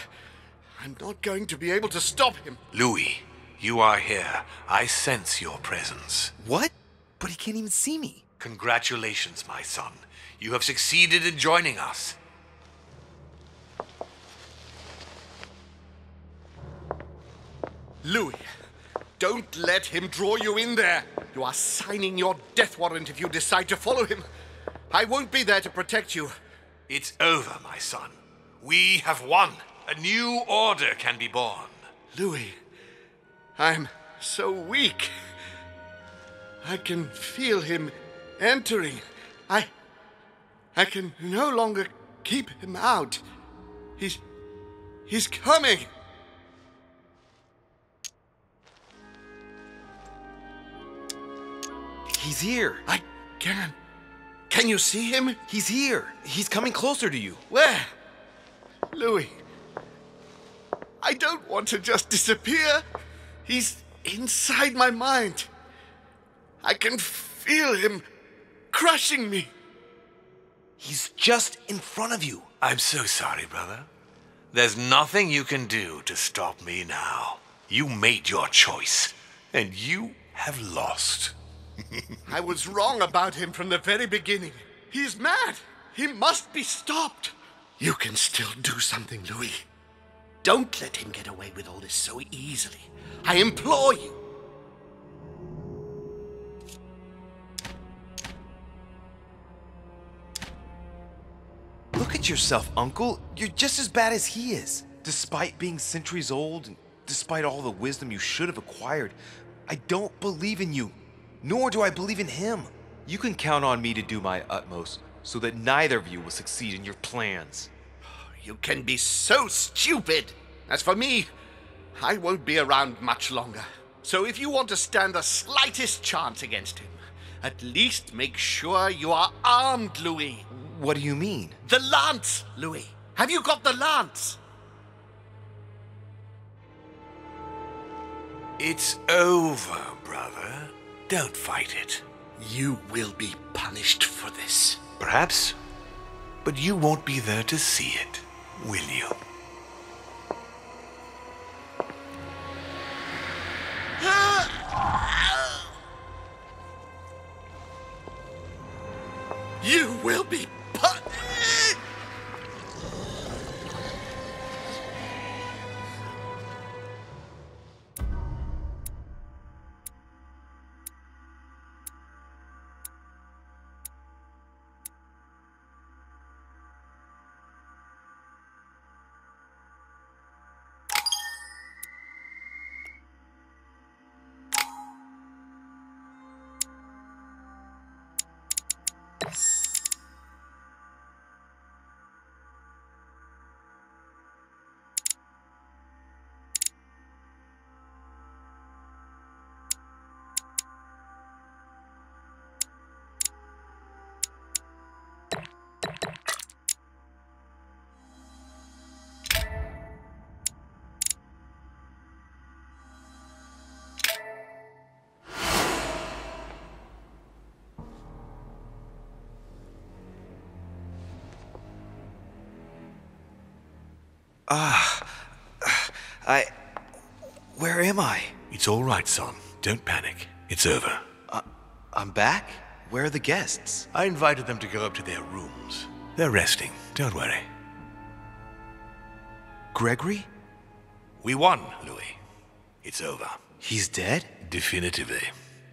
I'm not going to be able to stop him. Louis, you are here. I sense your presence. What? But he can't even see me. Congratulations, my son. You have succeeded in joining us. Louis, don't let him draw you in there. You are signing your death warrant if you decide to follow him. I won't be there to protect you. It's over, my son. We have won. A new order can be born. Louis, I'm so weak. I can feel him entering. I can no longer keep him out. He's coming. He's here. I can. Can you see him? He's here. He's coming closer to you. Where? Louis, I don't want to just disappear. He's inside my mind. I can feel him crushing me. He's just in front of you. I'm so sorry, brother. There's nothing you can do to stop me now. You made your choice, and you have lost. I was wrong about him from the very beginning. He's mad. He must be stopped. You can still do something, Louis. Don't let him get away with all this so easily. I implore you. Look at yourself, Uncle. You're just as bad as he is. Despite being centuries old, and despite all the wisdom you should have acquired, I don't believe in you. Nor do I believe in him. You can count on me to do my utmost so that neither of you will succeed in your plans. You can be so stupid. As for me, I won't be around much longer. So if you want to stand the slightest chance against him, at least make sure you are armed, Louis. What do you mean? The lance, Louis. Have you got the lance? It's over, brother. Don't fight it. You will be punished for this. Perhaps, but you won't be there to see it, will you? You will be punished. Where am I? It's all right, son. Don't panic. It's over. I'm back? Where are the guests? I invited them to go up to their rooms. They're resting. Don't worry. Gregory? We won, Louis. It's over. He's dead? Definitively.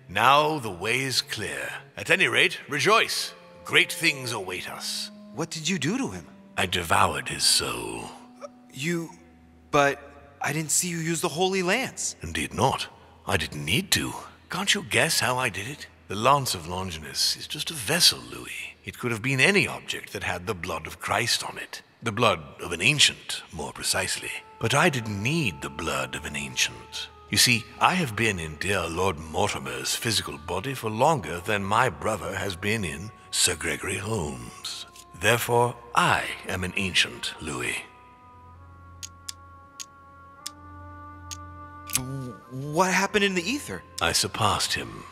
Now the way is clear. At any rate, rejoice. Great things await us. What did you do to him? I devoured his soul. But I didn't see you use the Holy Lance. Indeed not. I didn't need to. Can't you guess how I did it? The Lance of Longinus is just a vessel, Louis. It could have been any object that had the blood of Christ on it. The blood of an ancient, more precisely. But I didn't need the blood of an ancient. You see, I have been in dear Lord Mortimer's physical body for longer than my brother has been in Sir Gregory Holmes. Therefore, I am an ancient, Louis. What happened in the ether? I surpassed him.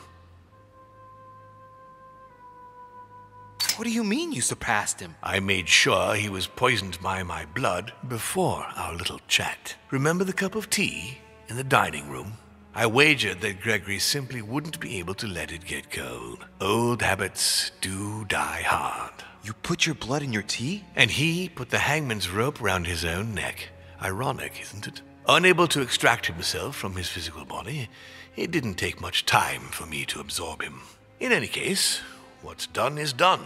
What do you mean you surpassed him? I made sure he was poisoned by my blood before our little chat. Remember the cup of tea in the dining room? I wagered that Gregory simply wouldn't be able to let it get cold. Old habits do die hard. You put your blood in your tea? And he put the hangman's rope round his own neck. Ironic, isn't it? Unable to extract himself from his physical body, it didn't take much time for me to absorb him. In any case, what's done is done.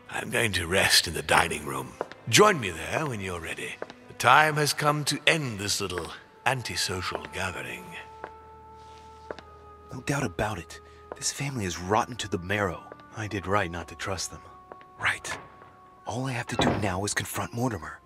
I'm going to rest in the dining room. Join me there when you're ready. The time has come to end this little antisocial gathering. No doubt about it. This family is rotten to the marrow. I did right not to trust them. Right. All I have to do now is confront Mortimer.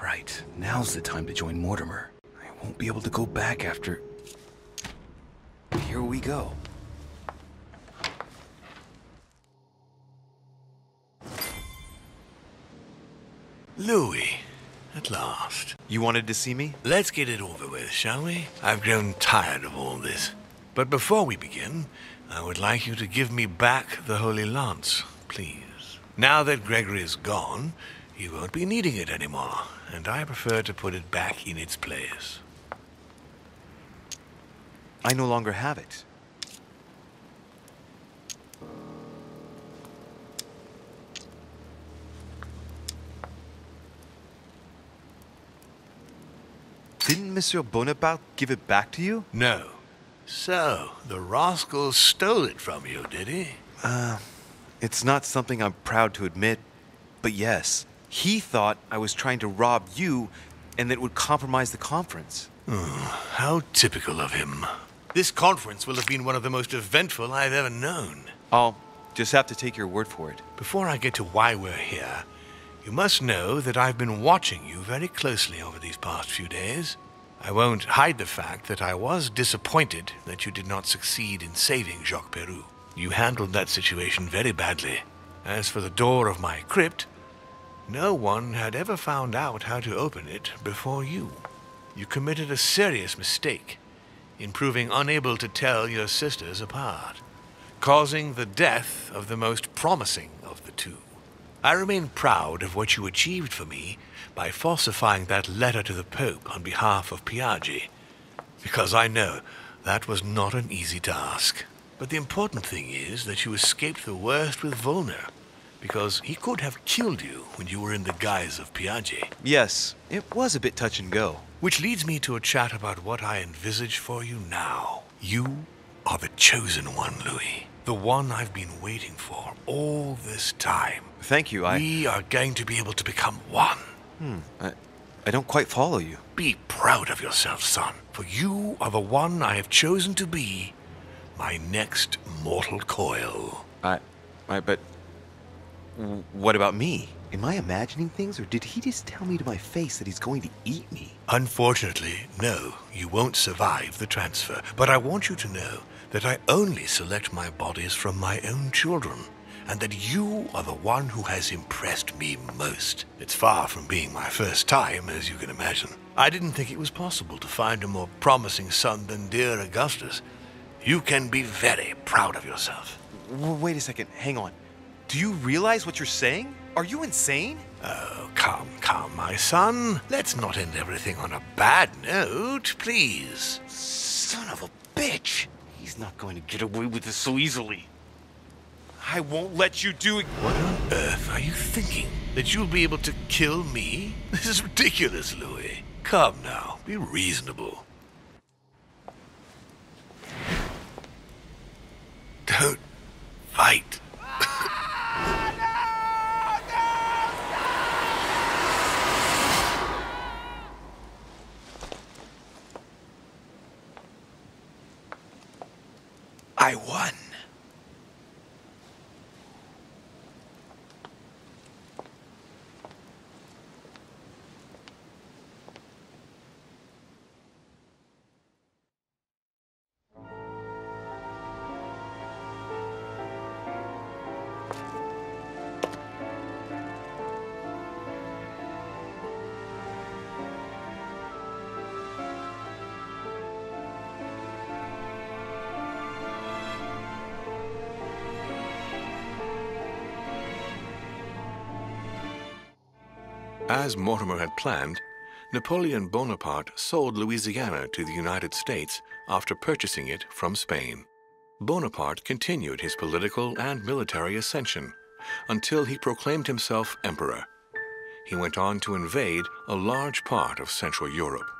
Right. Now's the time to join Mortimer. I won't be able to go back after... Here we go. Louis, at last. You wanted to see me? Let's get it over with, shall we? I've grown tired of all this. But before we begin, I would like you to give me back the Holy Lance, please. Now that Gregory is gone, you won't be needing it anymore, and I prefer to put it back in its place. I no longer have it. Didn't Monsieur Bonaparte give it back to you? No. So, the rascal stole it from you, did he? It's not something I'm proud to admit, but yes. He thought I was trying to rob you, and that it would compromise the conference. How typical of him. This conference will have been one of the most eventful I've ever known. I'll just have to take your word for it. Before I get to why we're here, you must know that I've been watching you very closely over these past few days. I won't hide the fact that I was disappointed that you did not succeed in saving Jacques Peroux. You handled that situation very badly. As for the door of my crypt, no one had ever found out how to open it before you. You committed a serious mistake in proving unable to tell your sisters apart, causing the death of the most promising of the two. I remain proud of what you achieved for me by falsifying that letter to the Pope on behalf of Piaggi, because I know that was not an easy task. But the important thing is that you escaped the worst with Volner, because he could have killed you when you were in the guise of Piaggi. Yes, it was a bit touch and go. Which leads me to a chat about what I envisage for you now. You are the chosen one, Louis. The one I've been waiting for all this time. Thank you, We are going to be able to become one. I don't quite follow you. Be proud of yourself, son, for you are the one I have chosen to be my next mortal coil. But what about me? Am I imagining things, or did he just tell me to my face that he's going to eat me? Unfortunately, no, you won't survive the transfer. But I want you to know that I only select my bodies from my own children, and that you are the one who has impressed me most. It's far from being my first time, as you can imagine. I didn't think it was possible to find a more promising son than dear Augustus. You can be very proud of yourself. Wait a second, hang on. Do you realize what you're saying? Are you insane? Oh, come, my son. Let's not end everything on a bad note, please. Son of a bitch! He's not going to get away with this so easily. I won't let you do it. What on earth are you thinking? That you'll be able to kill me? This is ridiculous, Louis. Come now, be reasonable. Don't fight. I won. As Mortimer had planned, Napoleon Bonaparte sold Louisiana to the United States after purchasing it from Spain. Bonaparte continued his political and military ascension until he proclaimed himself emperor. He went on to invade a large part of Central Europe.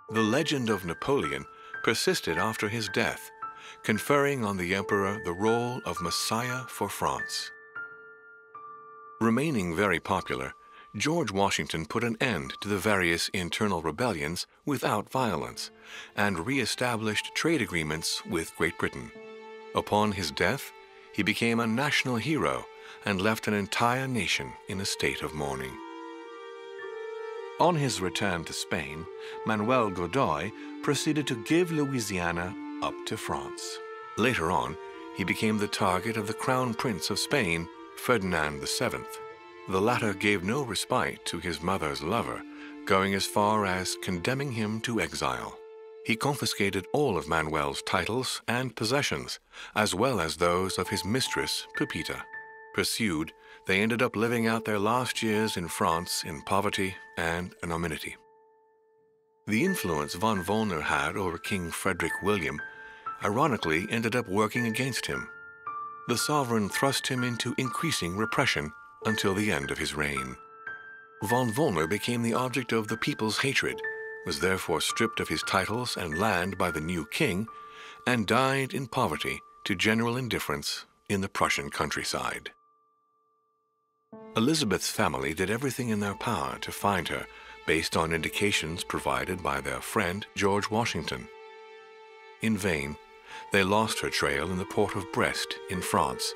The legend of Napoleon persisted after his death, conferring on the emperor the role of Messiah for France. Remaining very popular, George Washington put an end to the various internal rebellions without violence and re-established trade agreements with Great Britain. Upon his death, he became a national hero and left an entire nation in a state of mourning. On his return to Spain, Manuel Godoy proceeded to give Louisiana up to France. Later on, he became the target of the Crown Prince of Spain, Ferdinand VII. The latter gave no respite to his mother's lover, going as far as condemning him to exile. He confiscated all of Manuel's titles and possessions, as well as those of his mistress, Pepita. Pursued, they ended up living out their last years in France in poverty and anonymity. The influence von Wollner had over King Frederick William ironically ended up working against him. The sovereign thrust him into increasing repression until the end of his reign. Von Wollner became the object of the people's hatred, was therefore stripped of his titles and land by the new king, and died in poverty to general indifference in the Prussian countryside. Elizabeth's family did everything in their power to find her, based on indications provided by their friend George Washington. In vain, they lost her trail in the port of Brest in France,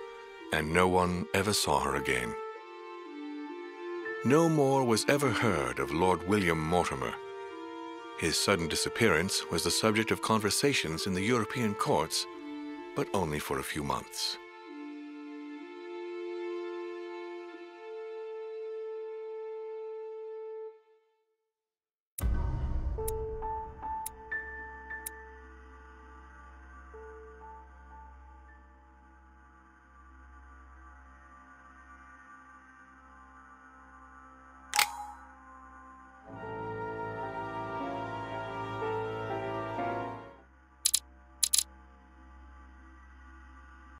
and no one ever saw her again. No more was ever heard of Lord William Mortimer. His sudden disappearance was the subject of conversations in the European courts, but only for a few months.